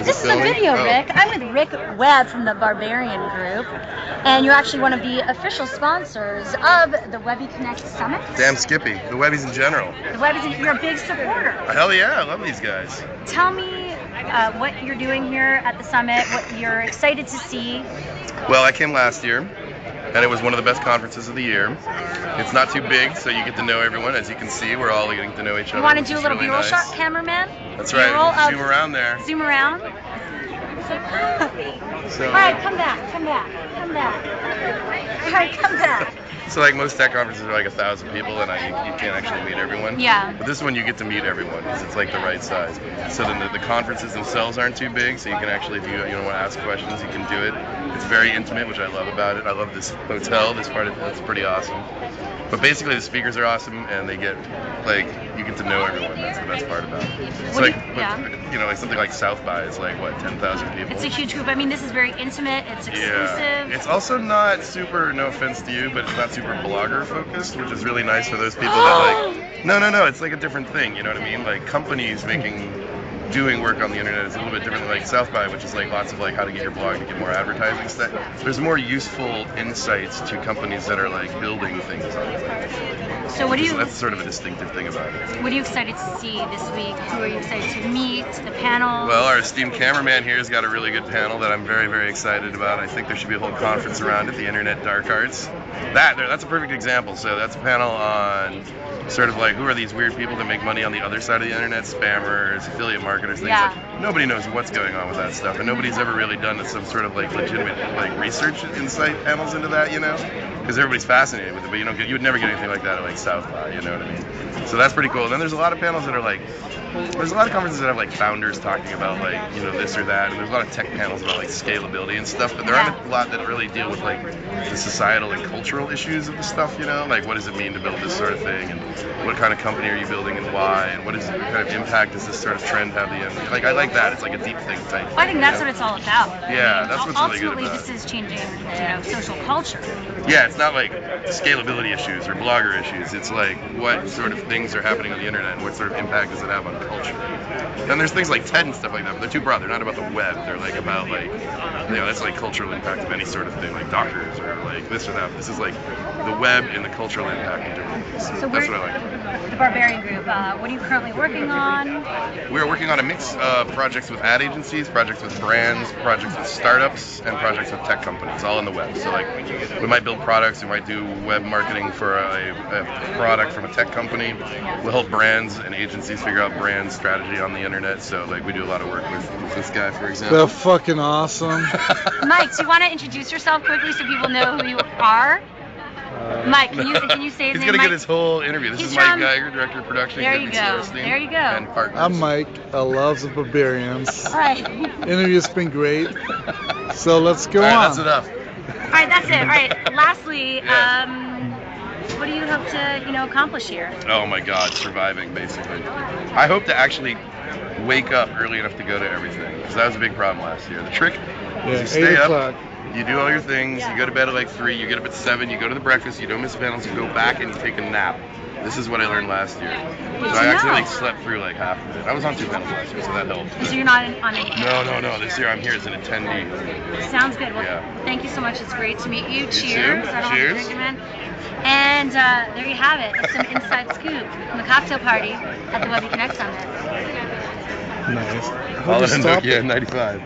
This is a video, Rick. I'm with Rick Webb from the Barbarian Group, and you're actually one of the official sponsors of the Webby Connect Summit. Damn Skippy. The Webbies in general. The Webby's, you're a big supporter. Hell yeah, I love these guys. Tell me what you're doing here at the summit, what you're excited to see. Well, I came last year, and it was one of the best conferences of the year. It's not too big, so you get to know everyone. As you can see, we're all getting to know each other. You want to do a little really B-roll nice. shot, cameraman? That's right. Zoom around there. Zoom around. So, all right, come back. All right, come back. So like most tech conferences are like 1,000 people, and you can't actually meet everyone. Yeah. But this one you get to meet everyone because it's like the right size. So then the conferences themselves aren't too big, so you can actually, if you want to ask questions, you can do it. It's very intimate, which I love about it. I love this hotel. This part of it's pretty awesome. But basically the speakers are awesome, and they get you get to know everyone. That's the best part about it. It's like like something like South by is like what 10,000 people. It's a huge group. I mean, this is very intimate. It's exclusive. Yeah. It's also not super. No offense to you, but it's not super blogger focused, which is really nice for those people that like. No. It's like a different thing. You know what I mean? Like companies doing work on the internet is a little bit different than like South by, which is like lots of like how to get your blog to get more advertising stuff. There's more useful insights to companies that are like building things on the internet. So that's sort of a distinctive thing about it. What are you excited to see this week? Who are you excited to meet? The panel? Well, our esteemed cameraman here has got a really good panel that I'm very, very excited about. I think there should be a whole conference around it, the Internet Dark Arts. That's a perfect example. So that's a panel on sort of like who are these weird people that make money on the other side of the internet, spammers, affiliate marketers, things like nobody knows what's going on with that stuff, and nobody's ever really done some sort of like legitimate like research insight panels into that, because everybody's fascinated with it, but you would never get anything like that at like South by, you know what I mean? So that's pretty cool. And then there's a lot of panels that are like, there's a lot of conferences that have like founders talking about like this or that, and there's a lot of tech panels about like scalability and stuff, but there aren't a lot that really deal with like the societal and cultural issues of the stuff, like what does it mean to build this sort of thing, and what kind of company are you building and why, and what kind of impact does this sort of trend have? Like I like that. It's like a deep think type. Well, I think that's what it's all about. Yeah, that's what's really good about it. Ultimately, this is changing, social culture. Yeah, it's not like scalability issues or blogger issues. It's like what sort of things are happening on the internet and what sort of impact does it have on culture. And there's things like TED and stuff like that, but they're too broad. They're not about the web. They're like about that's like cultural impact of any sort of thing, like doctors or like this or that. This is like the web and the cultural impact of different things. So that's what I like. The Barbarian Group, what are you currently working on? We are working on a mix of projects with ad agencies, projects with brands, projects with startups, and projects with tech companies, all on the web. So like we might build products, we might do web marketing for a product from a tech company. We'll help brands and agencies figure out brand strategy on the internet. So like we do a lot of work with this guy, for example. They're fucking awesome. Mike, do you want to introduce yourself quickly so people know who you are? Mike, can you say his name? He's gonna get his whole interview. This is Mike Geiger, director of production. There you go. And partners. I'm Mike. I love the Barbarians. All right. Interview's been great. So let's go on. That's enough. All right, that's it. All right. Lastly, what do you hope to accomplish here? Oh my God, surviving basically. I hope to actually wake up early enough to go to everything, because that was a big problem last year. The trick is you stay up. You do all your things, you go to bed at like 3, you get up at 7, you go to the breakfast, you don't miss panels, you go back and you take a nap. This is what I learned last year. So I actually slept through like half of it. I was on 2 panels last year, so that helped. So you're not on any? No. This year I'm here as an attendee. Sounds good. Well, thank you so much. It's great to meet you. Cheers. Cheers. I don't have to drink it, man. And there you have it. Some inside scoop from the cocktail party at the Webby Connect Summit. Nice. All in 95.